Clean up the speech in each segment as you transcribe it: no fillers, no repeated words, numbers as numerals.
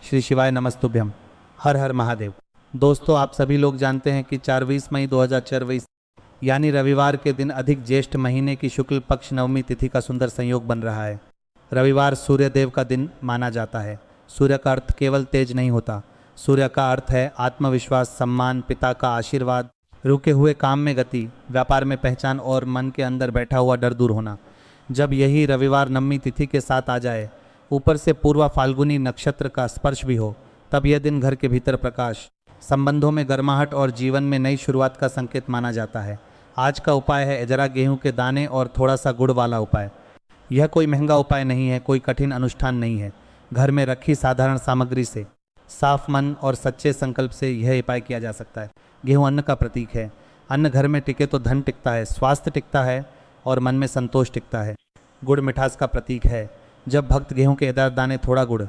श्री शिवाय नमस्तुभ्यम। हर हर महादेव। दोस्तों, आप सभी लोग जानते हैं कि 24 मई 2024 यानी रविवार के दिन अधिक ज्येष्ठ महीने की शुक्ल पक्ष नवमी तिथि का सुंदर संयोग बन रहा है। रविवार सूर्य देव का दिन माना जाता है। सूर्य का अर्थ केवल तेज नहीं होता, सूर्य का अर्थ है आत्मविश्वास, सम्मान, पिता का आशीर्वाद, रुके हुए काम में गति, व्यापार में पहचान और मन के अंदर बैठा हुआ डर दूर होना। जब यही रविवार नवमी तिथि के साथ आ जाए, ऊपर से पूर्वा फाल्गुनी नक्षत्र का स्पर्श भी हो, तब यह दिन घर के भीतर प्रकाश, संबंधों में गर्माहट और जीवन में नई शुरुआत का संकेत माना जाता है। आज का उपाय है जरा गेहूं के दाने और थोड़ा सा गुड़ वाला उपाय। यह कोई महंगा उपाय नहीं है, कोई कठिन अनुष्ठान नहीं है। घर में रखी साधारण सामग्री से, साफ मन और सच्चे संकल्प से यह उपाय किया जा सकता है। गेहूं अन्न का प्रतीक है। अन्न घर में टिके तो धन टिकता है, स्वास्थ्य टिकता है और मन में संतोष टिकता है। गुड़ मिठास का प्रतीक है। जब भक्त गेहूं के दाने, थोड़ा गुड़,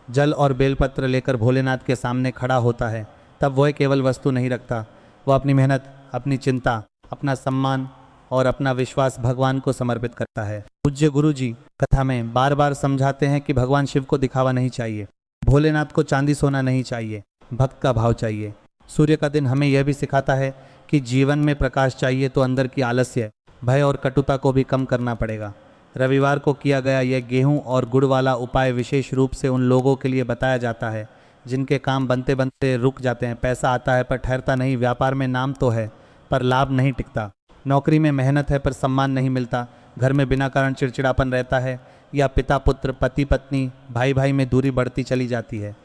जल और बेलपत्र लेकर भोलेनाथ के सामने खड़ा होता है, तब वह केवल वस्तु नहीं रखता, वह अपनी मेहनत, अपनी चिंता, अपना सम्मान और अपना विश्वास भगवान को समर्पित करता है। पूज्य गुरु जी कथा में बार बार समझाते हैं कि भगवान शिव को दिखावा नहीं चाहिए, भोलेनाथ को चांदी सोना नहीं चाहिए, भक्त का भाव चाहिए। सूर्य का दिन हमें यह भी सिखाता है कि जीवन में प्रकाश चाहिए तो अंदर की आलस्य, भय और कटुता को भी कम करना पड़ेगा। रविवार को किया गया यह गेहूं और गुड़ वाला उपाय विशेष रूप से उन लोगों के लिए बताया जाता है जिनके काम बनते बनते रुक जाते हैं। पैसा आता है पर ठहरता नहीं, व्यापार में नाम तो है पर लाभ नहीं टिकता, नौकरी में मेहनत है पर सम्मान नहीं मिलता, घर में बिना कारण चिड़चिड़ापन रहता है, या पिता पुत्र, पति पत्नी, भाई भाई में दूरी बढ़ती चली जाती है।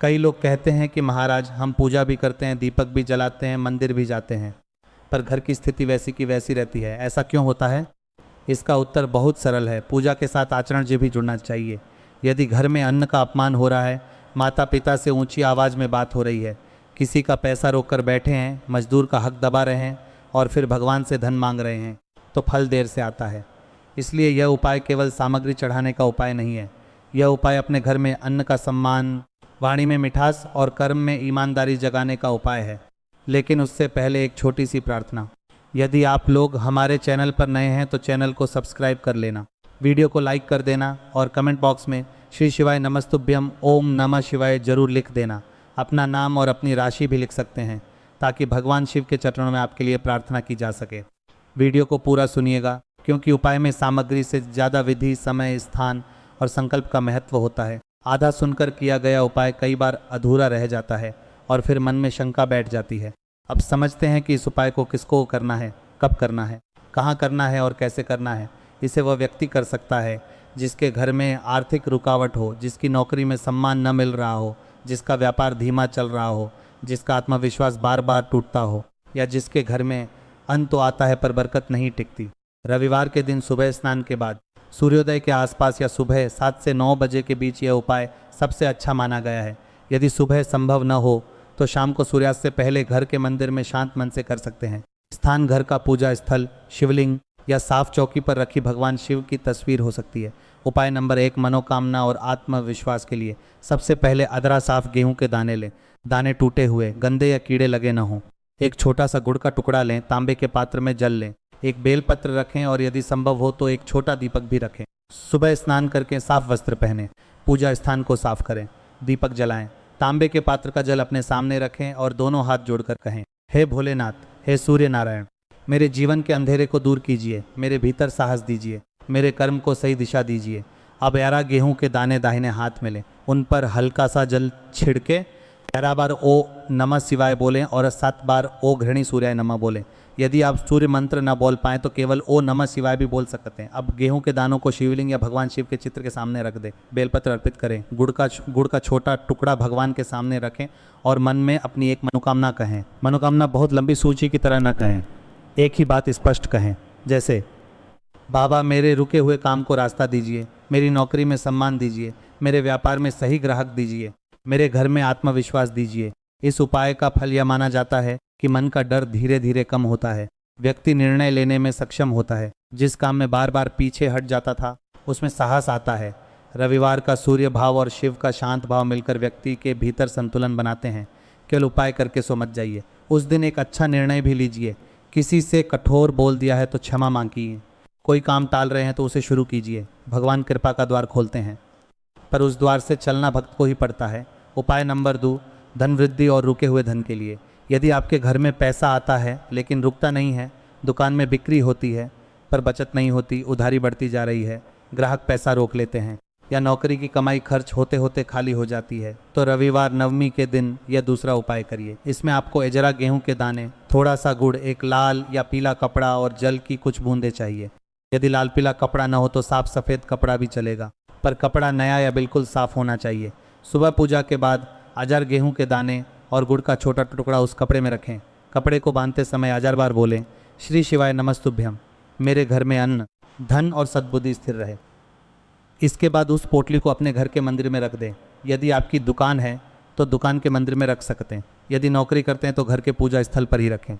कई लोग कहते हैं कि महाराज हम पूजा भी करते हैं, दीपक भी जलाते हैं, मंदिर भी जाते हैं, पर घर की स्थिति वैसी की वैसी रहती है। ऐसा क्यों होता है? इसका उत्तर बहुत सरल है। पूजा के साथ आचरण भी जुड़ना चाहिए। यदि घर में अन्न का अपमान हो रहा है, माता पिता से ऊंची आवाज़ में बात हो रही है, किसी का पैसा रोककर बैठे हैं, मजदूर का हक दबा रहे हैं और फिर भगवान से धन मांग रहे हैं, तो फल देर से आता है। इसलिए यह उपाय केवल सामग्री चढ़ाने का उपाय नहीं है। यह उपाय अपने घर में अन्न का सम्मान, वाणी में मिठास और कर्म में ईमानदारी जगाने का उपाय है। लेकिन उससे पहले एक छोटी सी प्रार्थना। यदि आप लोग हमारे चैनल पर नए हैं तो चैनल को सब्सक्राइब कर लेना, वीडियो को लाइक कर देना और कमेंट बॉक्स में श्री शिवाय नमस्तुभ्यम ओम नमः शिवाय जरूर लिख देना। अपना नाम और अपनी राशि भी लिख सकते हैं ताकि भगवान शिव के चरणों में आपके लिए प्रार्थना की जा सके। वीडियो को पूरा सुनिएगा क्योंकि उपाय में सामग्री से ज़्यादा विधि, समय, स्थान और संकल्प का महत्व होता है। आधा सुनकर किया गया उपाय कई बार अधूरा रह जाता है और फिर मन में शंका बैठ जाती है। अब समझते हैं कि इस उपाय को किसको करना है, कब करना है, कहाँ करना है और कैसे करना है। इसे वह व्यक्ति कर सकता है जिसके घर में आर्थिक रुकावट हो, जिसकी नौकरी में सम्मान न मिल रहा हो, जिसका व्यापार धीमा चल रहा हो, जिसका आत्मविश्वास बार बार टूटता हो, या जिसके घर में अन्न तो आता है पर बरकत नहीं टिकती। रविवार के दिन सुबह स्नान के बाद सूर्योदय के आसपास या सुबह 7 से 9 बजे के बीच यह उपाय सबसे अच्छा माना गया है। यदि सुबह संभव न हो तो शाम को सूर्यास्त से पहले घर के मंदिर में शांत मन से कर सकते हैं। स्थान घर का पूजा स्थल, शिवलिंग या साफ चौकी पर रखी भगवान शिव की तस्वीर हो सकती है। उपाय नंबर 1, मनोकामना और आत्मविश्वास के लिए। सबसे पहले अदरा साफ गेहूं के दाने लें। दाने टूटे हुए, गंदे या कीड़े लगे न हों। एक छोटा सा गुड़ का टुकड़ा लें, तांबे के पात्र में जल लें, एक बेलपत्र रखें और यदि संभव हो तो एक छोटा दीपक भी रखें। सुबह स्नान करके साफ वस्त्र पहनें, पूजा स्थान को साफ करें, दीपक जलाएं, तांबे के पात्र का जल अपने सामने रखें और दोनों हाथ जोड़कर कहें, हे भोलेनाथ, हे सूर्य नारायण, मेरे जीवन के अंधेरे को दूर कीजिए, मेरे भीतर साहस दीजिए, मेरे कर्म को सही दिशा दीजिए। अब 11 गेहूं के दाने दाहिने हाथ में लें, उन पर हल्का सा जल छिड़के 11 बार ओ नमः शिवाय बोलें और 7 बार ओ घृणी सूर्याय नमः बोलें। यदि आप सूर्य मंत्र न बोल पाएँ तो केवल ओ नमः शिवाय भी बोल सकते हैं। अब गेहूं के दानों को शिवलिंग या भगवान शिव के चित्र के सामने रख दें, बेलपत्र अर्पित करें, गुड़ का छोटा टुकड़ा भगवान के सामने रखें और मन में अपनी एक मनोकामना कहें। मनोकामना बहुत लंबी सूची की तरह न कहें, एक ही बात स्पष्ट कहें, जैसे बाबा मेरे रुके हुए काम को रास्ता दीजिए, मेरी नौकरी में सम्मान दीजिए, मेरे व्यापार में सही ग्राहक दीजिए, मेरे घर में आत्मविश्वास दीजिए। इस उपाय का फल यह माना जाता है कि मन का डर धीरे धीरे कम होता है, व्यक्ति निर्णय लेने में सक्षम होता है, जिस काम में बार बार पीछे हट जाता था उसमें साहस आता है। रविवार का सूर्य भाव और शिव का शांत भाव मिलकर व्यक्ति के भीतर संतुलन बनाते हैं। केवल उपाय करके सो मत जाइए, उस दिन एक अच्छा निर्णय भी लीजिए। किसी से कठोर बोल दिया है तो क्षमा मांगिए, कोई काम टाल रहे हैं तो उसे शुरू कीजिए, भगवान कृपा का द्वार खोलते हैं। पर उस द्वार से चलना भक्त को ही पड़ता है। उपाय नंबर 2, धन वृद्धि और रुके हुए धन के लिए। यदि आपके घर में पैसा आता है लेकिन रुकता नहीं है, दुकान में बिक्री होती है पर बचत नहीं होती, उधारी बढ़ती जा रही है, ग्राहक पैसा रोक लेते हैं, या नौकरी की कमाई खर्च होते होते खाली हो जाती है, तो रविवार नवमी के दिन यह दूसरा उपाय करिए। इसमें आपको एजरा गेहूं के दाने, थोड़ा सा गुड़, एक लाल या पीला कपड़ा और जल की कुछ बूंदें चाहिए। यदि लाल पीला कपड़ा न हो तो साफ सफ़ेद कपड़ा भी चलेगा, पर कपड़ा नया या बिल्कुल साफ होना चाहिए। सुबह पूजा के बाद अजार गेहूं के दाने और गुड़ का छोटा टुकड़ा उस कपड़े में रखें। कपड़े को बांधते समय 1000 बार बोलें, श्री शिवाय नमस्तुभ्यम, मेरे घर में अन्न, धन और सद्बुद्धि स्थिर रहे। इसके बाद उस पोटली को अपने घर के मंदिर में रख दें। यदि आपकी दुकान है तो दुकान के मंदिर में रख सकते हैं। यदि नौकरी करते हैं तो घर के पूजा स्थल पर ही रखें।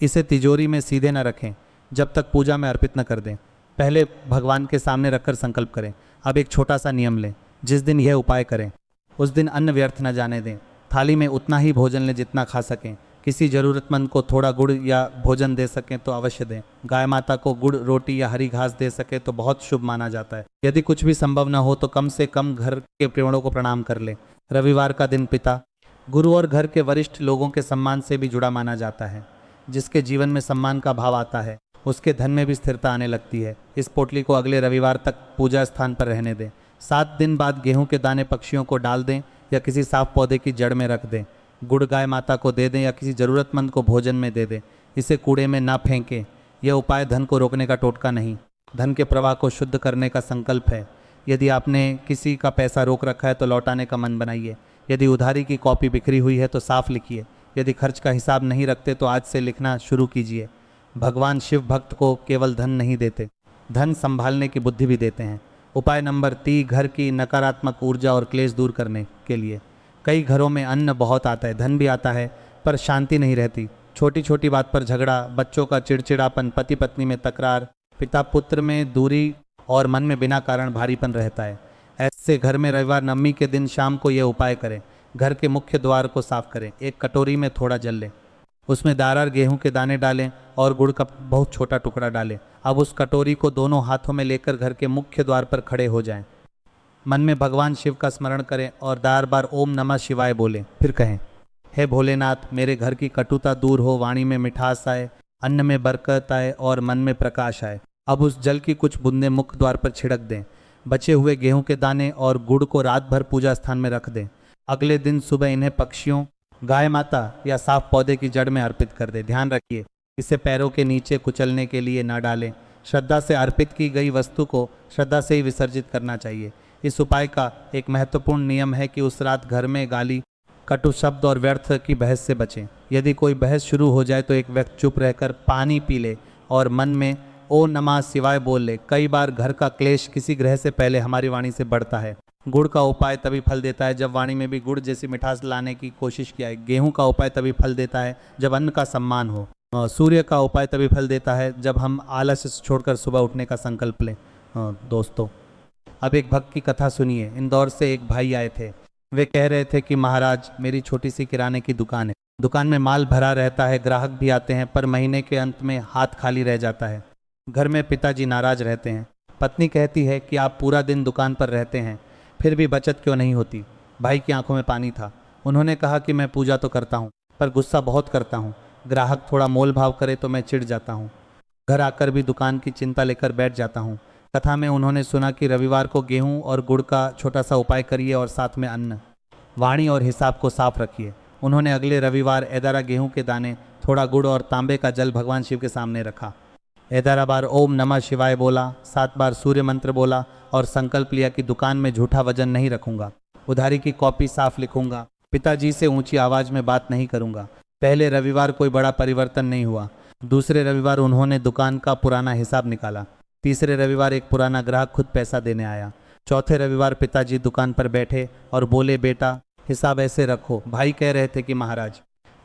इसे तिजोरी में सीधे न रखें जब तक पूजा में अर्पित न कर दें। पहले भगवान के सामने रखकर संकल्प करें। अब एक छोटा सा नियम लें, जिस दिन यह उपाय करें उस दिन अन्न व्यर्थ न जाने दें। थाली में उतना ही भोजन लें जितना खा सकें। किसी ज़रूरतमंद को थोड़ा गुड़ या भोजन दे सकें तो अवश्य दें। गाय माता को गुड़, रोटी या हरी घास दे सके तो बहुत शुभ माना जाता है। यदि कुछ भी संभव न हो तो कम से कम घर के पेड़ों को प्रणाम कर लें। रविवार का दिन पिता, गुरु और घर के वरिष्ठ लोगों के सम्मान से भी जुड़ा माना जाता है। जिसके जीवन में सम्मान का भाव आता है उसके धन में भी स्थिरता आने लगती है। इस पोटली को अगले रविवार तक पूजा स्थान पर रहने दें। 7 दिन बाद गेहूं के दाने पक्षियों को डाल दें या किसी साफ पौधे की जड़ में रख दें। गुड़ गाय माता को दे दें या किसी ज़रूरतमंद को भोजन में दे दें। इसे कूड़े में ना फेंकें। यह उपाय धन को रोकने का टोटका नहीं, धन के प्रवाह को शुद्ध करने का संकल्प है। यदि आपने किसी का पैसा रोक रखा है तो लौटाने का मन बनाइए। यदि उधारी की कॉपी बिखरी हुई है तो साफ लिखिए। यदि खर्च का हिसाब नहीं रखते तो आज से लिखना शुरू कीजिए। भगवान शिव भक्त को केवल धन नहीं देते, धन संभालने की बुद्धि भी देते हैं। उपाय नंबर 3, घर की नकारात्मक ऊर्जा और क्लेश दूर करने के लिए। कई घरों में अन्न बहुत आता है, धन भी आता है, पर शांति नहीं रहती। छोटी छोटी बात पर झगड़ा, बच्चों का चिड़चिड़ापन, पति पत्नी में तकरार, पिता पुत्र में दूरी और मन में बिना कारण भारीपन रहता है। ऐसे घर में रविवार नवमी के दिन शाम को यह उपाय करें। घर के मुख्य द्वार को साफ करें। एक कटोरी में थोड़ा जल लें, उसमें दारार गेहूं के दाने डालें और गुड़ का बहुत छोटा टुकड़ा डालें। अब उस कटोरी को दोनों हाथों में लेकर घर के मुख्य द्वार पर खड़े हो जाएं। मन में भगवान शिव का स्मरण करें और 1000 बार ओम नमः शिवाय बोलें। फिर कहें, हे भोलेनाथ, मेरे घर की कटुता दूर हो, वाणी में मिठास आए, अन्न में बरकत आए और मन में प्रकाश आए। अब उस जल की कुछ बूंदें मुख्य द्वार पर छिड़क दें। बचे हुए गेहूं के दाने और गुड़ को रात भर पूजा स्थान में रख दें। अगले दिन सुबह इन्हें पक्षियों, गाय माता या साफ पौधे की जड़ में अर्पित कर दें। ध्यान रखिए, इसे पैरों के नीचे कुचलने के लिए न डालें। श्रद्धा से अर्पित की गई वस्तु को श्रद्धा से ही विसर्जित करना चाहिए। इस उपाय का एक महत्वपूर्ण नियम है कि उस रात घर में गाली, कटु शब्द और व्यर्थ की बहस से बचें। यदि कोई बहस शुरू हो जाए तो एक व्यक्ति चुप रहकर पानी पी ले और मन में ओ नमः शिवाय बोल ले। कई बार घर का क्लेश किसी ग्रह से पहले हमारी वाणी से बढ़ता है। गुड़ का उपाय तभी फल देता है जब वाणी में भी गुड़ जैसी मिठास लाने की कोशिश किया है। गेहूं का उपाय तभी फल देता है जब अन्न का सम्मान हो। सूर्य का उपाय तभी फल देता है जब हम आलस छोड़कर सुबह उठने का संकल्प लें। दोस्तों, अब एक भक्त की कथा सुनिए। इंदौर से एक भाई आए थे। वे कह रहे थे कि महाराज, मेरी छोटी सी किराने की दुकान है। दुकान में माल भरा रहता है, ग्राहक भी आते हैं, पर महीने के अंत में हाथ खाली रह जाता है। घर में पिताजी नाराज रहते हैं। पत्नी कहती है कि आप पूरा दिन दुकान पर रहते हैं, फिर भी बचत क्यों नहीं होती। भाई की आंखों में पानी था। उन्होंने कहा कि मैं पूजा तो करता हूँ, पर गुस्सा बहुत करता हूँ। ग्राहक थोड़ा मोल भाव करे तो मैं चिढ़ जाता हूँ। घर आकर भी दुकान की चिंता लेकर बैठ जाता हूँ। कथा में उन्होंने सुना कि रविवार को गेहूं और गुड़ का छोटा सा उपाय करिए और साथ में अन्न, वाणी और हिसाब को साफ रखिए। उन्होंने अगले रविवार 11 गेहूं के दाने, थोड़ा गुड़ और तांबे का जल भगवान शिव के सामने रखा। 11 बार ओम नमः शिवाय बोला, 7 बार सूर्य मंत्र बोला और संकल्प लिया कि दुकान में झूठा वजन नहीं रखूंगा, उधारी की कॉपी साफ लिखूंगा, पिताजी से ऊंची आवाज में बात नहीं करूंगा। पहले रविवार कोई बड़ा परिवर्तन नहीं हुआ। दूसरे रविवार उन्होंने दुकान का पुराना हिसाब निकाला। तीसरे रविवार एक पुराना ग्राहक खुद पैसा देने आया। चौथे रविवार पिताजी दुकान पर बैठे और बोले, बेटा हिसाब ऐसे रखो। भाई कह रहे थे कि महाराज,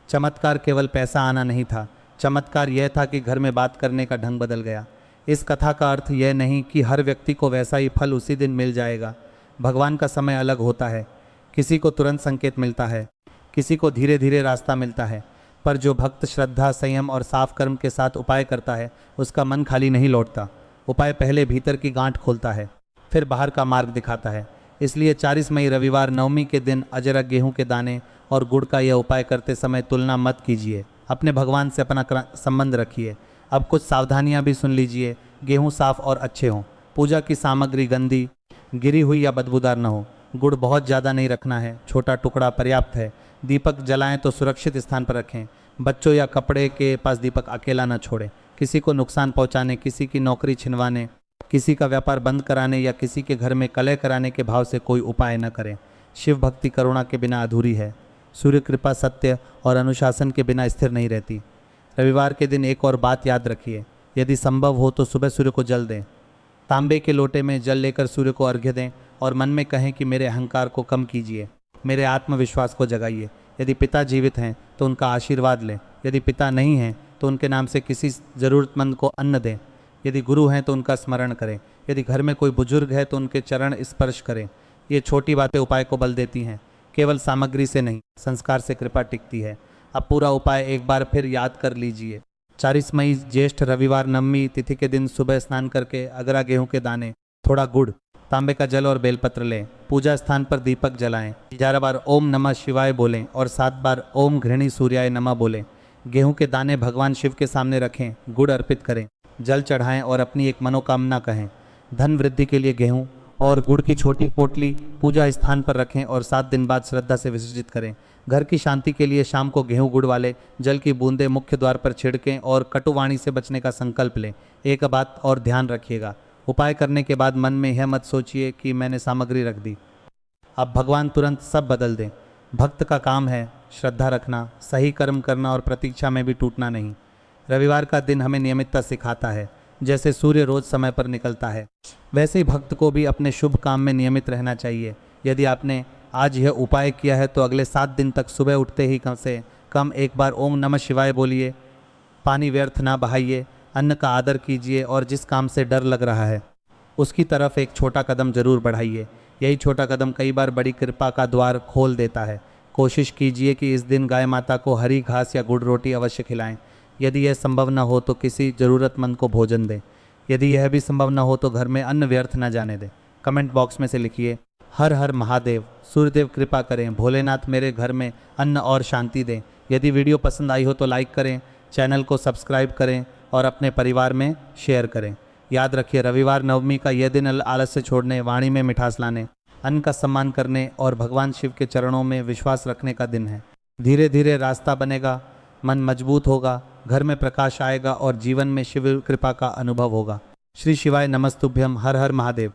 चमत्कार केवल पैसा आना नहीं था, चमत्कार यह था कि घर में बात करने का ढंग बदल गया। इस कथा का अर्थ यह नहीं कि हर व्यक्ति को वैसा ही फल उसी दिन मिल जाएगा। भगवान का समय अलग होता है। किसी को तुरंत संकेत मिलता है, किसी को धीरे धीरे रास्ता मिलता है, पर जो भक्त श्रद्धा, संयम और साफ कर्म के साथ उपाय करता है उसका मन खाली नहीं लौटता। उपाय पहले भीतर की गांठ खोलता है, फिर बाहर का मार्ग दिखाता है। इसलिए 40 मई रविवार नवमी के दिन अजरक गेहूं के दाने और गुड़ का यह उपाय करते समय तुलना मत कीजिए। अपने भगवान से अपना संबंध रखिए। अब कुछ सावधानियां भी सुन लीजिए। गेहूं साफ और अच्छे हों। पूजा की सामग्री गंदी, गिरी हुई या बदबूदार न हो। गुड़ बहुत ज़्यादा नहीं रखना है, छोटा टुकड़ा पर्याप्त है। दीपक जलाएं तो सुरक्षित स्थान पर रखें। बच्चों या कपड़े के पास दीपक अकेला न छोड़ें। किसी को नुकसान पहुंचाने, किसी की नौकरी छिनवाने, किसी का व्यापार बंद कराने या किसी के घर में कलह कराने के भाव से कोई उपाय न करें। शिव भक्ति करुणा के बिना अधूरी है। सूर्य कृपा सत्य और अनुशासन के बिना स्थिर नहीं रहती। रविवार के दिन एक और बात याद रखिए, यदि संभव हो तो सुबह सूर्य को जल दें। तांबे के लोटे में जल लेकर सूर्य को अर्घ्य दें और मन में कहें कि मेरे अहंकार को कम कीजिए, मेरे आत्मविश्वास को जगाइए। यदि पिता जीवित हैं तो उनका आशीर्वाद लें। यदि पिता नहीं हैं तो उनके नाम से किसी ज़रूरतमंद को अन्न दें। यदि गुरु हैं तो उनका स्मरण करें। यदि घर में कोई बुजुर्ग है तो उनके चरण स्पर्श करें। ये छोटी बातें उपाय को बल देती हैं। केवल सामग्री से नहीं, संस्कार से कृपा टिकती है। अब पूरा उपाय एक बार फिर याद कर लीजिए। 40 मई ज्येष्ठ रविवार नवमी तिथि के दिन सुबह स्नान करके अगरा गेहूं के दाने, थोड़ा गुड़, तांबे का जल और बेलपत्र लें। पूजा स्थान पर दीपक जलाएं। 11 बार ओम नमः शिवाय बोलें और 7 बार ओम घृणी सूर्याय नमः बोलें। गेहूं के दाने भगवान शिव के सामने रखें। गुड़ अर्पित करें, जल चढ़ाएं और अपनी एक मनोकामना कहें। धन वृद्धि के लिए गेहूं और गुड़ की छोटी पोटली पूजा स्थान पर रखें और 7 दिन बाद श्रद्धा से विसर्जित करें। घर की शांति के लिए शाम को गेहूं गुड़ वाले जल की बूंदें मुख्य द्वार पर छिड़कें और कटुवाणी से बचने का संकल्प लें। एक बात और ध्यान रखिएगा, उपाय करने के बाद मन में यह मत सोचिए कि मैंने सामग्री रख दी। अब भगवान तुरंत सब बदल दें। भक्त का काम है श्रद्धा रखना, सही कर्म करना और प्रतीक्षा में भी टूटना नहीं। रविवार का दिन हमें नियमितता सिखाता है। जैसे सूर्य रोज समय पर निकलता है, वैसे ही भक्त को भी अपने शुभ काम में नियमित रहना चाहिए। यदि आपने आज यह उपाय किया है तो अगले 7 दिन तक सुबह उठते ही कम से कम एक बार ओम नमः शिवाय बोलिए। पानी व्यर्थ ना बहाइए, अन्न का आदर कीजिए और जिस काम से डर लग रहा है उसकी तरफ एक छोटा कदम जरूर बढ़ाइए। यही छोटा कदम कई बार बड़ी कृपा का द्वार खोल देता है। कोशिश कीजिए कि इस दिन गाय माता को हरी घास या गुड़ रोटी अवश्य खिलाएं। यदि यह संभव न हो तो किसी ज़रूरतमंद को भोजन दें। यदि यह भी संभव न हो तो घर में अन्न व्यर्थ न जाने दें। कमेंट बॉक्स में से लिखिए, हर हर महादेव, सूर्यदेव कृपा करें, भोलेनाथ मेरे घर में अन्न और शांति दें। यदि वीडियो पसंद आई हो तो लाइक करें, चैनल को सब्सक्राइब करें और अपने परिवार में शेयर करें। याद रखिए, रविवार नवमी का यह दिन आलस्य छोड़ने, वाणी में मिठास लाने, अन्न का सम्मान करने और भगवान शिव के चरणों में विश्वास रखने का दिन है। धीरे धीरे रास्ता बनेगा, मन मजबूत होगा, घर में प्रकाश आएगा और जीवन में शिव कृपा का अनुभव होगा। श्री शिवाय नमस्तुभ्यम। हर हर महादेव।